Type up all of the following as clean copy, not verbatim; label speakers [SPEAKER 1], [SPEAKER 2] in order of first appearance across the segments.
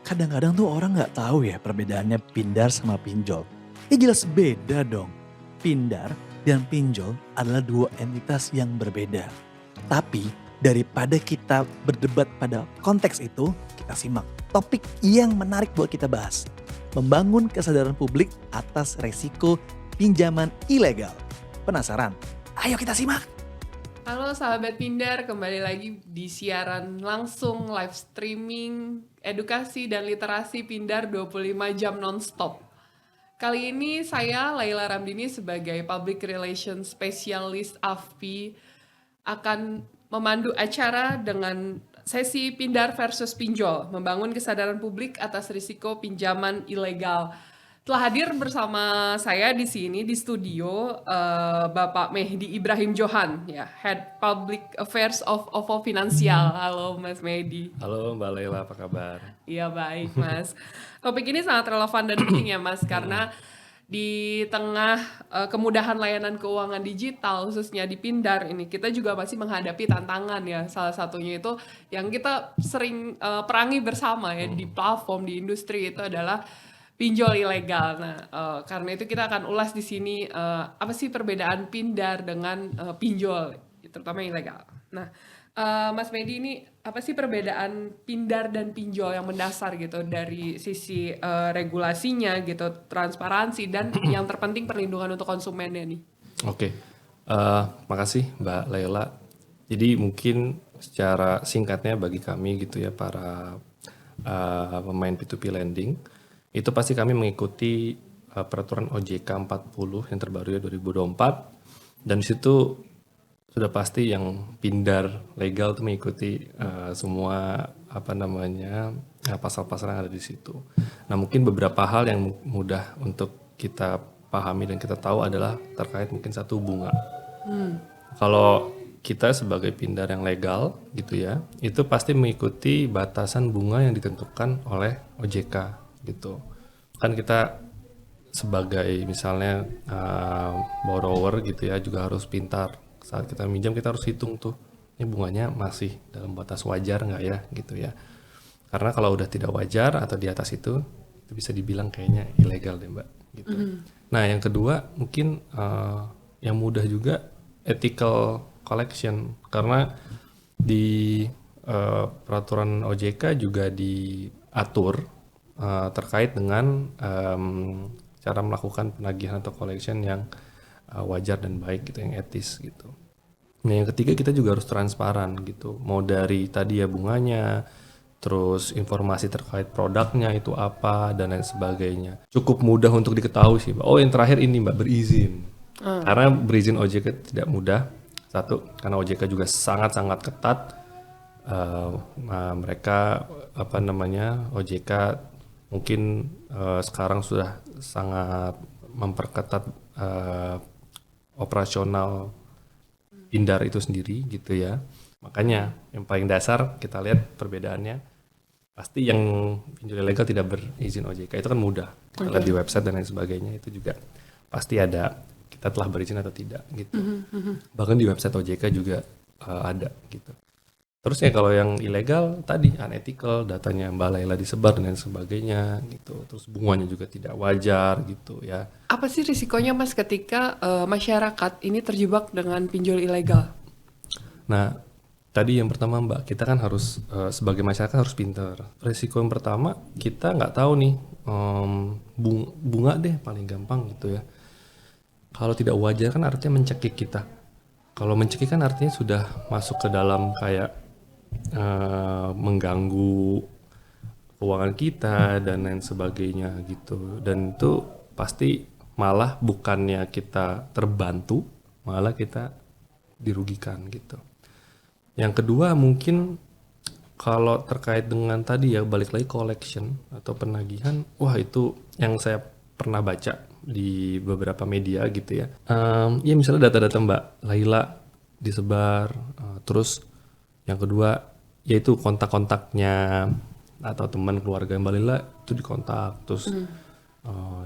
[SPEAKER 1] Kadang-kadang tuh orang nggak tahu ya perbedaannya pindar sama pinjol. Ya jelas beda dong. Pindar dan pinjol adalah dua entitas yang berbeda. Tapi daripada kita berdebat pada konteks itu, kita simak topik yang menarik buat kita bahas. Membangun kesadaran publik atas resiko pinjaman ilegal. Penasaran? Ayo kita simak.
[SPEAKER 2] Halo sahabat Pindar, kembali lagi di siaran langsung live streaming edukasi dan literasi Pindar 25 jam nonstop. Kali ini saya Laila Ramdini sebagai Public Relations Specialist AFPI akan memandu acara dengan sesi Pindar versus Pinjol, membangun kesadaran publik atas risiko pinjaman ilegal. Telah hadir bersama saya di sini di studio Bapak Mehdi Ibrahim Johan, ya, Head Public Affairs of OVO Finansial. Halo Mas Mehdi.
[SPEAKER 3] Halo Mbak Laila, apa kabar?
[SPEAKER 2] Iya baik Mas. Topik ini sangat relevan dan penting ya Mas, karena di tengah kemudahan layanan keuangan digital khususnya di Pindar ini kita juga masih menghadapi tantangan ya. Salah satunya itu yang kita sering perangi bersama ya di platform di industri itu adalah pinjol ilegal. Nah, karena itu kita akan ulas di sini apa sih perbedaan Pindar dengan pinjol, terutama yang ilegal. Nah, Mas Medi, ini apa sih perbedaan Pindar dan pinjol yang mendasar gitu dari sisi regulasinya gitu, transparansi dan yang terpenting perlindungan untuk konsumennya nih.
[SPEAKER 3] Oke, makasih Mbak Laila. Jadi mungkin secara singkatnya bagi kami gitu ya para pemain P2P lending, itu pasti kami mengikuti peraturan OJK 40 yang terbaru ya 2024, dan di situ sudah pasti yang pindar legal itu mengikuti semua pasal-pasal yang ada di situ. Nah mungkin beberapa hal yang mudah untuk kita pahami dan kita tahu adalah terkait mungkin satu bunga. Kalau kita sebagai pindar yang legal gitu ya, itu pasti mengikuti batasan bunga yang ditentukan oleh OJK gitu. Kan kita sebagai misalnya borrower gitu ya juga harus pintar. Saat kita minjam kita harus hitung tuh, ini bunganya masih dalam batas wajar nggak ya gitu ya. Karena kalau udah tidak wajar atau di atas itu bisa dibilang kayaknya ilegal deh Mbak gitu. Nah yang kedua mungkin yang mudah juga ethical collection, karena di peraturan OJK juga diatur terkait dengan cara melakukan penagihan atau collection yang wajar dan baik gitu, yang etis gitu. Nah yang ketiga kita juga harus transparan gitu, mau dari tadi ya bunganya, terus informasi terkait produknya itu apa dan lain sebagainya. Cukup mudah untuk diketahui sih Mbak. Oh yang terakhir ini Mbak, berizin. Karena berizin OJK tidak mudah. Satu, karena OJK juga sangat-sangat ketat. Mereka OJK mungkin sekarang sudah sangat memperketat operasional Pindar itu sendiri gitu ya. Makanya yang paling dasar kita lihat perbedaannya, pasti yang pinjol ilegal tidak berizin OJK itu kan mudah. Kita lihat di website dan lain sebagainya itu juga pasti ada kita telah berizin atau tidak gitu. Bahkan di website OJK juga ada gitu. Terus ya kalau yang ilegal tadi unethical, datanya Mbak Laila disebar dan lain sebagainya gitu. Terus bunganya juga tidak wajar gitu ya.
[SPEAKER 2] Apa sih risikonya Mas ketika masyarakat ini terjebak dengan pinjol ilegal?
[SPEAKER 3] Nah tadi yang pertama Mbak, kita kan harus sebagai masyarakat harus pintar. Risiko yang pertama kita nggak tahu nih bunga deh paling gampang gitu ya. Kalau tidak wajar kan artinya mencekik kita. Kalau mencekik kan artinya sudah masuk ke dalam kayak mengganggu keuangan kita dan lain sebagainya gitu. Dan itu pasti malah bukannya kita terbantu, malah kita dirugikan gitu. Yang kedua mungkin kalau terkait dengan tadi ya balik lagi collection atau penagihan, wah itu yang saya pernah baca di beberapa media gitu ya. Ya misalnya data-data Mbak Laila disebar, terus yang kedua yaitu kontak-kontaknya atau teman keluarga Mbak Laila itu dikontak, terus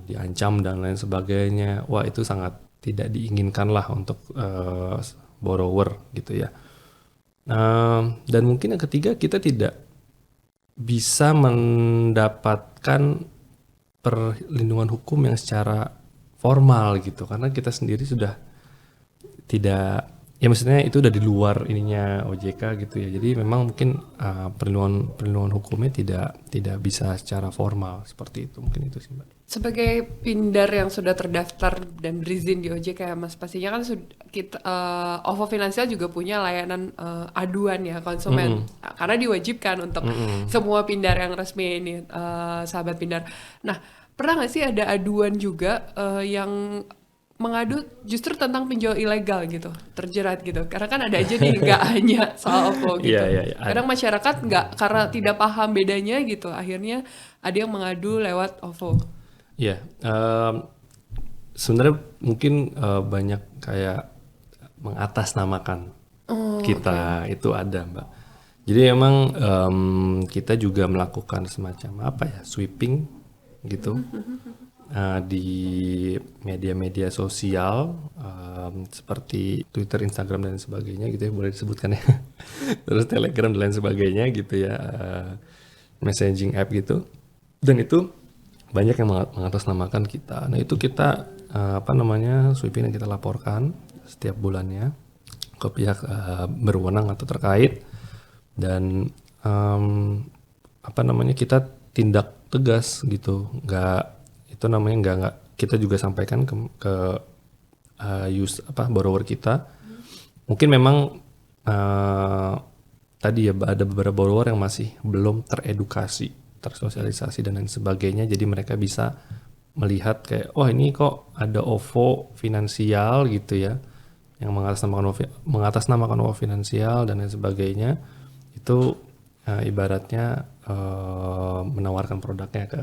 [SPEAKER 3] diancam dan lain sebagainya. Wah itu sangat tidak diinginkan lah untuk borrower gitu ya. Dan mungkin yang ketiga kita tidak bisa mendapatkan perlindungan hukum yang secara formal gitu, karena kita sendiri sudah tidak, ya maksudnya itu udah di luar ininya OJK gitu ya. Jadi memang mungkin perlindungan hukumnya tidak bisa secara formal seperti itu, mungkin itu sih Mbak.
[SPEAKER 2] Sebagai pindar yang sudah terdaftar dan berizin di OJK ya Mas, pastinya kan kita OVO Finansial juga punya layanan aduan ya konsumen, karena diwajibkan untuk semua pindar yang resmi ini, sahabat pindar. Nah, pernah nggak sih ada aduan juga yang mengadu justru tentang pinjol ilegal gitu, terjerat gitu? Karena kan ada aja nih nggak hanya soal OVO gitu.
[SPEAKER 3] Iya.
[SPEAKER 2] Kadang masyarakat nggak, karena tidak paham bedanya gitu, akhirnya ada yang mengadu lewat OVO.
[SPEAKER 3] Iya, sebenarnya mungkin banyak kayak mengatasnamakan kita itu ada Mbak. Jadi emang kita juga melakukan semacam apa ya, sweeping gitu di media-media sosial seperti Twitter, Instagram dan sebagainya gitu ya, boleh disebutkan ya. Terus Telegram dan lain sebagainya gitu ya, messaging app gitu. Dan itu banyak yang mengatasnamakan kita. Nah itu kita sweeping dan kita laporkan setiap bulannya ke pihak berwenang atau terkait, dan kita tindak tegas gitu. Nggak kita juga sampaikan ke borrower kita. Mungkin memang tadi ya ada beberapa borrower yang masih belum teredukasi, tersosialisasi dan lain sebagainya, jadi mereka bisa melihat kayak, oh ini kok ada OVO Finansial gitu ya, yang mengatasnamakan OVO Finansial dan lain sebagainya, itu ibaratnya menawarkan produknya ke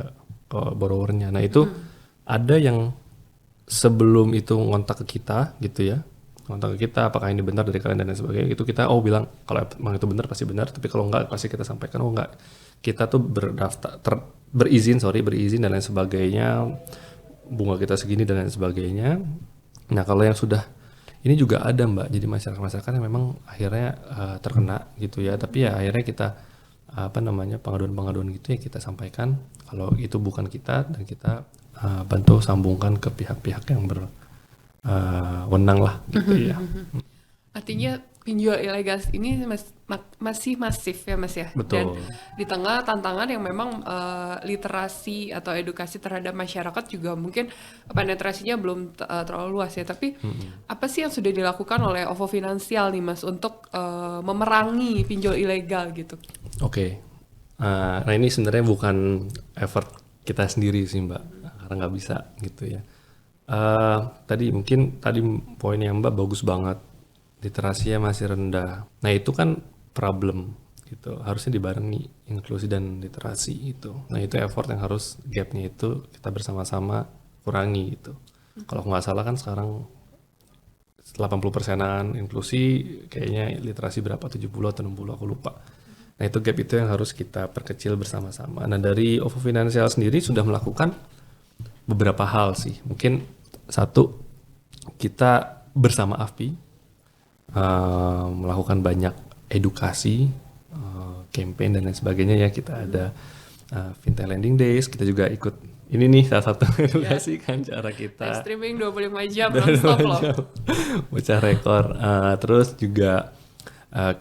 [SPEAKER 3] borrowernya. Nah itu ada yang sebelum itu ngontak ke kita gitu ya, ngontak ke kita apakah ini benar dari kalian dan lain sebagainya, itu kita bilang kalau emang itu benar pasti benar, tapi kalau enggak pasti kita sampaikan enggak, kita tuh berizin dan lain sebagainya, bunga kita segini dan lain sebagainya. Nah kalau yang sudah ini juga ada Mbak, jadi masyarakat yang memang akhirnya terkena gitu ya, tapi ya akhirnya kita pengaduan gitu ya kita sampaikan kalau itu bukan kita, dan kita bantu sambungkan ke pihak-pihak yang berwenang lah gitu ya.
[SPEAKER 2] Artinya pinjol ilegal ini masih masif ya Mas ya.
[SPEAKER 3] Betul.
[SPEAKER 2] Dan di tengah tantangan yang memang literasi atau edukasi terhadap masyarakat juga mungkin penetrasinya belum terlalu luas ya. Tapi apa sih yang sudah dilakukan oleh OVO Finansial nih Mas untuk memerangi pinjol ilegal gitu?
[SPEAKER 3] Oke. Nah ini sebenarnya bukan effort kita sendiri sih Mbak, karena nggak bisa gitu ya. Tadi poinnya Mbak bagus banget. Literasinya masih rendah. Nah itu kan problem gitu. Harusnya dibarengi inklusi dan literasi itu. Nah itu effort yang harus gapnya itu kita bersama-sama kurangi gitu. Kalau nggak salah kan sekarang 80%-an inklusi, kayaknya literasi berapa, 70 atau 60 aku lupa. Nah itu gap itu yang harus kita perkecil bersama-sama. Nah dari OVO Finansial sendiri sudah melakukan beberapa hal sih. Mungkin satu, kita bersama AFPI melakukan banyak edukasi, campaign dan lain sebagainya ya. Kita ada Fintech Lending Days, kita juga ikut ini nih salah satu edukasi kan cara kita
[SPEAKER 2] streaming 25 jam non-stop loh.
[SPEAKER 3] Pecah rekor. Terus juga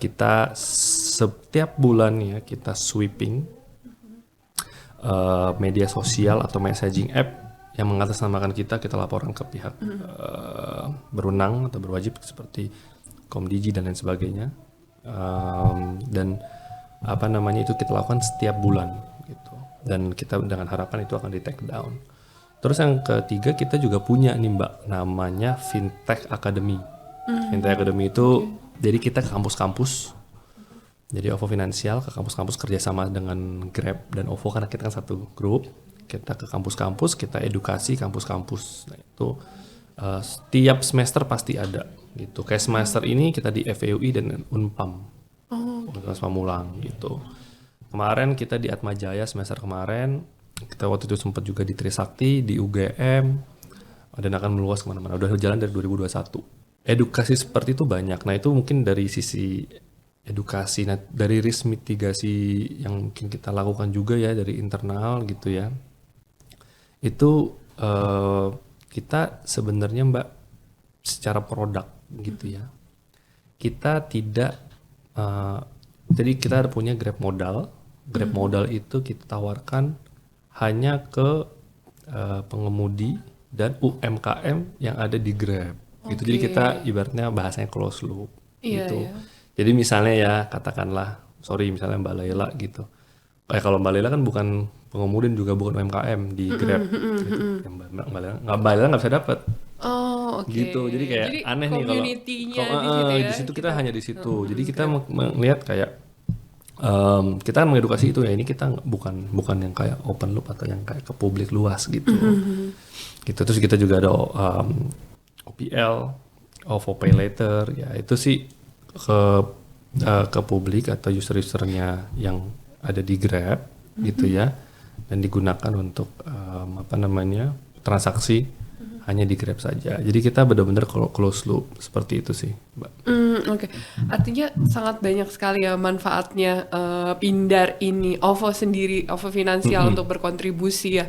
[SPEAKER 3] kita setiap bulannya kita sweeping media sosial atau messaging app yang mengatasnamakan kita laporkan ke pihak berwenang atau berwajib seperti Komdigi dan lain sebagainya, dan itu kita lakukan setiap bulan gitu, dan kita dengan harapan itu akan di take down. Terus yang ketiga, kita juga punya nih Mbak, namanya Fintech Academy. Fintech Academy itu jadi kita ke kampus-kampus, jadi OVO Finansial ke kampus-kampus kerjasama dengan Grab dan OVO, karena kita kan satu grup, kita ke kampus-kampus, kita edukasi kampus-kampus. Nah itu setiap semester pasti ada gitu. Kayak semester ini kita di FEUI dan Unpam, Universitas Pamulang gitu. Kemarin kita di Atmajaya semester kemarin, kita waktu itu sempat juga di Trisakti, di UGM, dan akan meluas kemana-mana. Udah jalan dari 2021. Edukasi seperti itu banyak. Nah itu mungkin dari sisi edukasi. Nah, dari risk mitigasi yang mungkin kita lakukan juga ya dari internal gitu ya. Itu kita sebenarnya Mbak secara produk gitu ya. Kita tidak jadi kita punya Grab modal. Grab modal itu kita tawarkan hanya ke pengemudi dan UMKM yang ada di Grab. Gitu. Jadi kita ibaratnya bahasanya close loop gitu. Jadi misalnya ya katakanlah, sorry misalnya Mbak Laila gitu. Kalau Mbak Laila kan bukan pengemudi juga bukan UMKM di Grab. Gitu. Mbak Laila nggak bisa dapat.
[SPEAKER 2] Oh, oke.
[SPEAKER 3] Gitu. Jadi kayak aneh nih kalau
[SPEAKER 2] community-nya di situ ya.
[SPEAKER 3] di situ kita hanya di situ. Jadi kita melihat kayak kita mengedukasi itu ya, ini kita bukan yang kayak open loop atau yang kayak ke publik luas gitu. Gitu. Terus kita juga ada OPL, OVO Pay Later, ya itu sih ke publik atau user-usernya yang ada di Grab gitu ya, dan digunakan untuk transaksi hanya di Grab saja. Jadi kita benar-benar close loop seperti itu sih, Mbak.
[SPEAKER 2] Oke. Artinya sangat banyak sekali ya manfaatnya Pindar ini, OVO sendiri, OVO finansial untuk berkontribusi ya.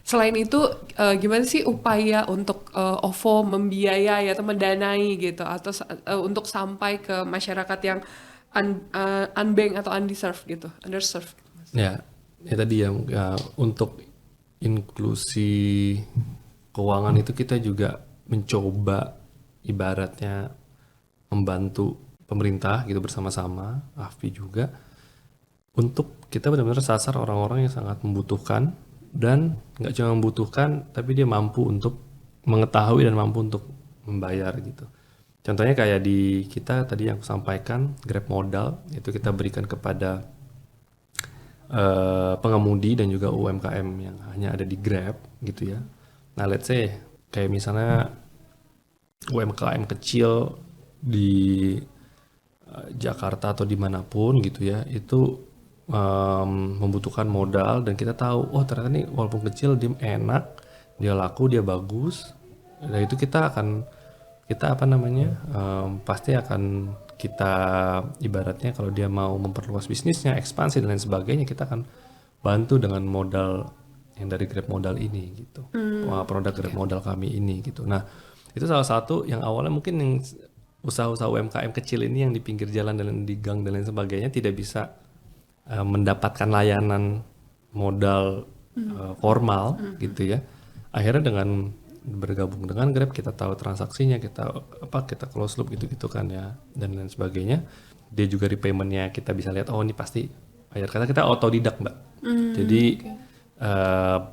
[SPEAKER 2] Selain itu gimana sih upaya untuk OVO membiayai atau mendanai gitu atau untuk sampai ke masyarakat yang unbanked atau underserved.
[SPEAKER 3] Ya tadi ya, untuk inklusi keuangan itu kita juga mencoba ibaratnya membantu pemerintah gitu bersama-sama, AFPI juga, untuk kita benar-benar sasar orang-orang yang sangat membutuhkan dan nggak cuma membutuhkan tapi dia mampu untuk mengetahui dan mampu untuk membayar gitu. Contohnya kayak di kita tadi yang aku sampaikan, Grab modal itu kita berikan kepada pengemudi dan juga UMKM yang hanya ada di Grab gitu ya. Nah, let's say kayak misalnya UMKM kecil di Jakarta atau dimanapun gitu ya, itu membutuhkan modal dan kita tahu, oh ternyata nih walaupun kecil dia enak, dia laku, dia bagus. Nah itu kita pasti akan kita ibaratnya kalau dia mau memperluas bisnisnya, ekspansi dan lain sebagainya, kita akan bantu dengan modal yang dari Grab modal ini gitu. Produk Grab modal kami ini gitu. Nah, itu salah satu yang awalnya mungkin yang usaha-usaha UMKM kecil ini yang di pinggir jalan dan di gang dan lain sebagainya tidak bisa mendapatkan layanan modal formal gitu ya. Akhirnya dengan bergabung dengan Grab, kita tahu transaksinya, kita close loop gitu-gitu kan ya, dan lain sebagainya. Dia juga repaymentnya kita bisa lihat, oh ini pasti bayar, karena kita autodidak Mbak. Jadi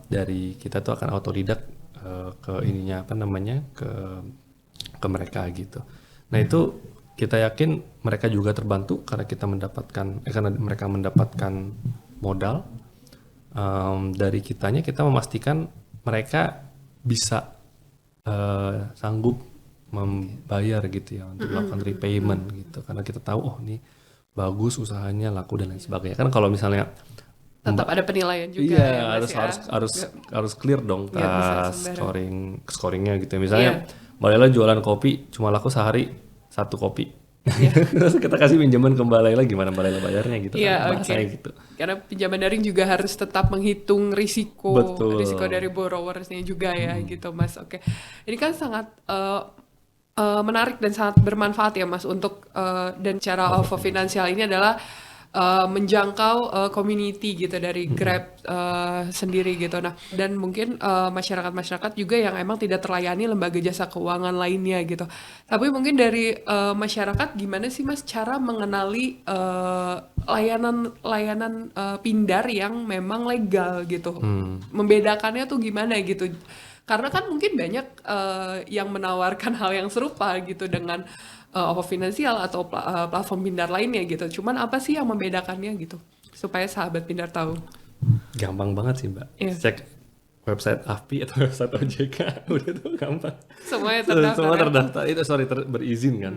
[SPEAKER 3] dari kita tuh akan autodidak ke ininya ke mereka gitu. Nah itu kita yakin mereka juga terbantu karena mereka mendapatkan modal dari kitanya. Kita memastikan mereka bisa sanggup membayar gitu ya untuk melakukan repayment gitu, karena kita tahu oh ini bagus usahanya, laku dan lain sebagainya. Kan kalau misalnya
[SPEAKER 2] tetap ada penilaian juga
[SPEAKER 3] iya,
[SPEAKER 2] ya,
[SPEAKER 3] harus clear dong scoringnya gitu. Misalnya Mbak Lela jualan kopi cuma laku sehari 1 kopi. Terus kita kasih pinjaman ke Mbak Lela, gimana Mbak Lela bayarnya gitu kan, bahasanya gitu.
[SPEAKER 2] Karena pinjaman daring juga harus tetap menghitung risiko dari borrowersnya juga ya gitu Mas. Oke. Ini kan sangat menarik dan sangat bermanfaat ya Mas untuk dan cara OVO finansial ini adalah menjangkau community gitu dari Grab sendiri gitu. Nah, dan mungkin masyarakat-masyarakat juga yang emang tidak terlayani lembaga jasa keuangan lainnya gitu. Tapi mungkin dari masyarakat gimana sih Mas cara mengenali layanan Pindar yang memang legal gitu. Membedakannya tuh gimana gitu. Karena kan mungkin banyak yang menawarkan hal yang serupa gitu dengan OVO finansial atau platform Pindar lainnya gitu. Cuman apa sih yang membedakannya gitu? Supaya sahabat Pindar tahu.
[SPEAKER 3] Gampang banget sih Mbak. Cek website AFPI atau website OJK, udah tuh gampang.
[SPEAKER 2] Semuanya terdaftar.
[SPEAKER 3] Semua terdaftar. Itu berizin kan.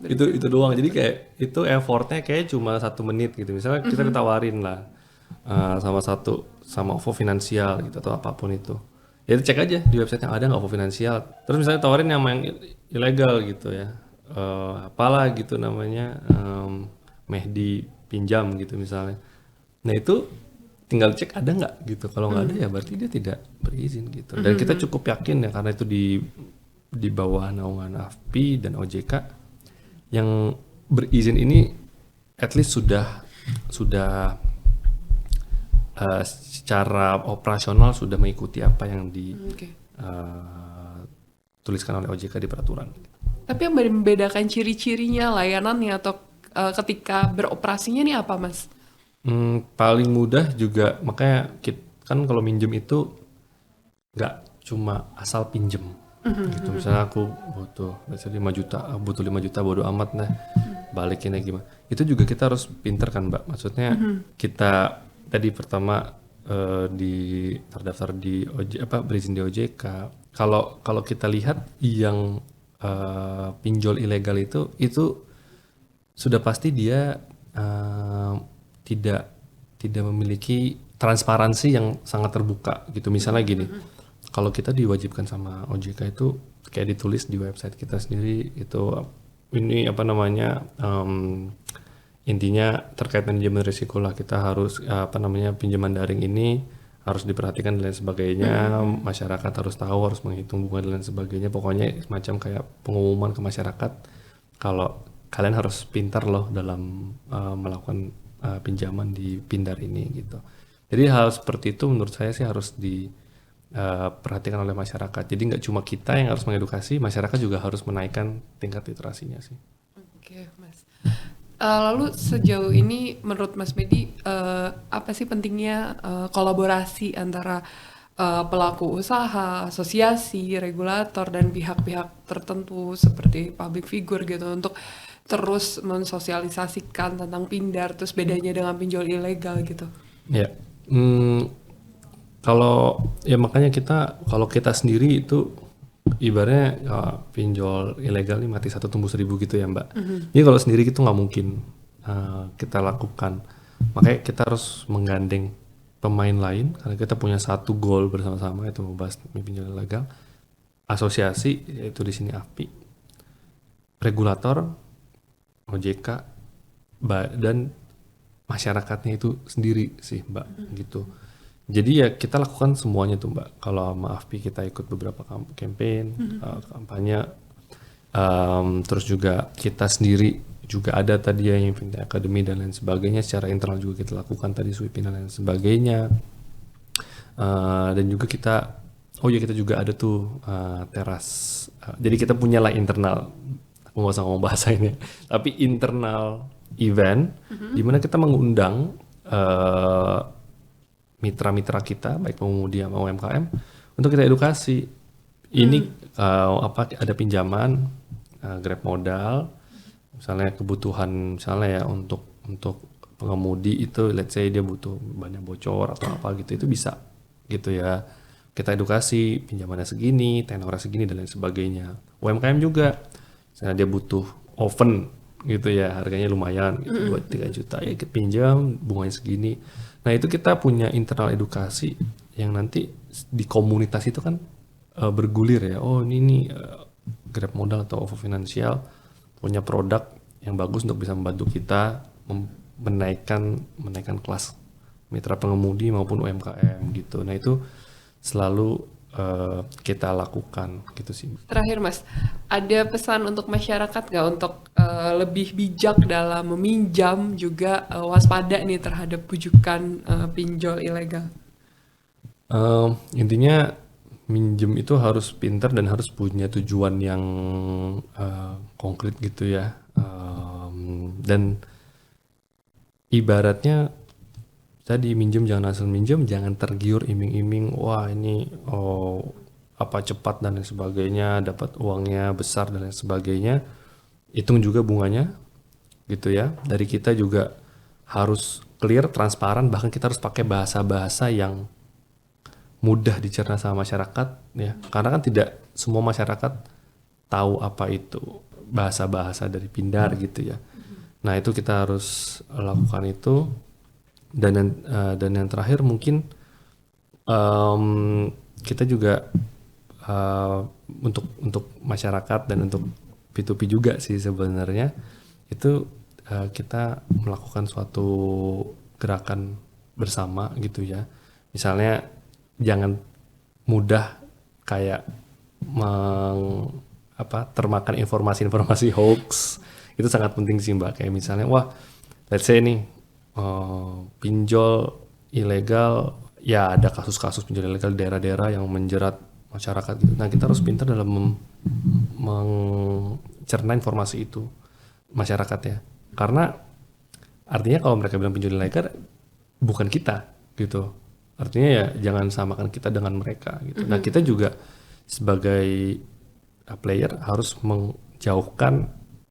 [SPEAKER 3] Itu doang. Jadi kayak itu effortnya kayak cuma 1 menit gitu. Misalnya kita ditawarin lah sama OVO finansial gitu atau apapun itu. Ya cek aja di website yang ada nggak OVO finansial. Terus misalnya tawarin yang ilegal gitu ya. Apalah gitu namanya, Mehdi pinjam gitu misalnya. Nah itu tinggal cek ada nggak gitu. Kalau nggak ada ya berarti dia tidak berizin gitu. Dan kita cukup yakin ya karena itu di bawah naungan AFPI dan OJK yang berizin ini at least sudah secara operasional sudah mengikuti apa yang
[SPEAKER 2] Oke.
[SPEAKER 3] dituliskan oleh OJK di peraturan.
[SPEAKER 2] Tapi yang membedakan ciri-cirinya layanannya atau ketika beroperasinya nih apa, Mas?
[SPEAKER 3] Paling mudah juga makanya kan kalau minjem itu nggak cuma asal pinjem gitu. Misalnya aku butuh 5 juta, butuh 5 juta bodo amat nah balikinnya gimana. Itu juga kita harus pinter kan Mbak. Maksudnya kita tadi pertama terdaftar di berizin di OJK. Kalau kita lihat yang pinjol ilegal itu sudah pasti dia tidak memiliki transparansi yang sangat terbuka gitu. Misalnya gini, kalau kita diwajibkan sama OJK itu kayak ditulis di website kita sendiri itu ini intinya terkait manajemen risiko lah, kita harus pinjaman daring ini harus diperhatikan dan lain sebagainya, masyarakat harus tahu, harus menghitung bunga dan lain sebagainya, pokoknya semacam kayak pengumuman ke masyarakat kalau kalian harus pintar loh dalam melakukan pinjaman di Pindar ini gitu. Jadi hal seperti itu menurut saya sih harus diperhatikan oleh masyarakat. Jadi nggak cuma kita yang harus mengedukasi, masyarakat juga harus menaikkan tingkat literasinya sih.
[SPEAKER 2] Oke, Mas. Lalu sejauh ini menurut Mas Medi apa sih pentingnya kolaborasi antara pelaku usaha, asosiasi, regulator dan pihak-pihak tertentu seperti public figure gitu untuk terus mensosialisasikan tentang Pindar, terus bedanya dengan pinjol ilegal gitu.
[SPEAKER 3] Ya, makanya kalau kita sendiri itu ibaratnya pinjol ilegal nih mati satu tumbuh 1000 gitu ya Mbak. Jadi kalau sendiri itu nggak mungkin kita lakukan. Makanya kita harus menggandeng pemain lain karena kita punya satu goal bersama-sama itu membahas pinjol ilegal. Asosiasi yaitu di sini AFPI, regulator, OJK, dan masyarakatnya itu sendiri sih Mbak gitu. Jadi ya kita lakukan semuanya tuh Mbak. Kalau sama AFPI kita ikut beberapa campaign, kampanye, terus juga kita sendiri juga ada tadi yang Fintech Academy dan lain sebagainya. Secara internal juga kita lakukan tadi sweeping dan lain sebagainya. Dan juga kita juga ada tuh teras. Jadi kita punya lah internal. Aku nggak usah ngomong bahasa ini. Tapi internal event di mana kita mengundang mitra-mitra kita baik pengemudi sama UMKM untuk kita edukasi. Ini ada pinjaman Grab modal, misalnya kebutuhan misalnya ya untuk pengemudi itu let's say dia butuh banyak bocor atau apa gitu, itu bisa gitu ya. Kita edukasi pinjamannya segini, tenornya segini dan lain sebagainya. UMKM juga misalnya dia butuh oven gitu ya, harganya lumayan gitu, 2-3 juta ya kita pinjam bunganya segini. Nah itu kita punya internal edukasi yang nanti di komunitas itu kan bergulir ya. Oh ini Grab modal atau OVO finansial punya produk yang bagus untuk bisa membantu kita menaikkan kelas mitra pengemudi maupun UMKM gitu. Nah itu selalu kita lakukan gitu sih.
[SPEAKER 2] Terakhir Mas, ada pesan untuk masyarakat nggak untuk lebih bijak dalam meminjam, juga waspada nih terhadap bujukan pinjol ilegal?
[SPEAKER 3] Intinya minjem itu harus pintar dan harus punya tujuan yang konkret gitu ya. Dan ibaratnya tadi minjem jangan asal minjem, jangan tergiur iming-iming wah ini cepat dan lain sebagainya, dapat uangnya besar dan lain sebagainya. Hitung juga bunganya gitu ya. Dari kita juga harus clear, transparan, bahkan kita harus pakai bahasa-bahasa yang mudah dicerna sama masyarakat ya. Karena kan tidak semua masyarakat tahu apa itu bahasa-bahasa dari Pindar gitu ya. Nah, itu kita harus lakukan itu. Dan yang terakhir mungkin kita juga untuk masyarakat dan untuk P2P juga sih sebenarnya itu kita melakukan suatu gerakan bersama gitu ya. Misalnya jangan mudah kayak termakan informasi-informasi hoax. Itu sangat penting sih Mbak. Kayak misalnya, wah, let's say nih pinjol ilegal, ya ada kasus-kasus pinjol ilegal di daerah-daerah yang menjerat masyarakat gitu. Nah kita harus pintar dalam mencerna informasi itu masyarakat ya. Karena artinya kalau mereka bilang pinjol ilegal, bukan kita gitu. Artinya ya jangan samakan kita dengan mereka gitu. Nah kita juga sebagai player harus menjauhkan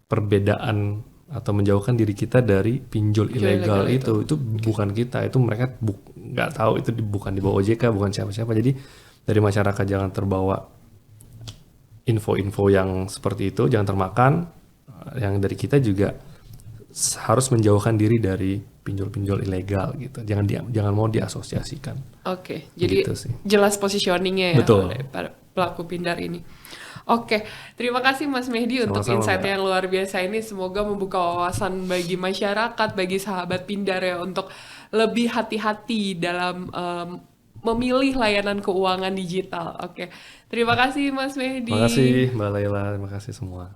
[SPEAKER 3] perbedaan atau menjauhkan diri kita dari pinjol ilegal itu bukan kita, itu mereka nggak tahu, itu bukan di bawah OJK, bukan siapa-siapa. Jadi dari masyarakat jangan terbawa info-info yang seperti itu, jangan termakan. Yang dari kita juga harus menjauhkan diri dari pinjol-pinjol ilegal gitu. Jangan mau diasosiasikan.
[SPEAKER 2] Oke, jadi
[SPEAKER 3] Gitu sih.
[SPEAKER 2] jelas positioningnya ya
[SPEAKER 3] Betul.
[SPEAKER 2] oleh para pelaku pindar ini. Oke, terima kasih Mas Mehdi untuk
[SPEAKER 3] Sama-sama,
[SPEAKER 2] insight
[SPEAKER 3] Mbak.
[SPEAKER 2] yang luar biasa ini. Semoga membuka wawasan bagi masyarakat, bagi sahabat pindar ya untuk lebih hati-hati dalam memilih layanan keuangan digital. Oke, terima kasih Mas Mehdi.
[SPEAKER 3] Terima kasih Mbak Laila, terima kasih semua.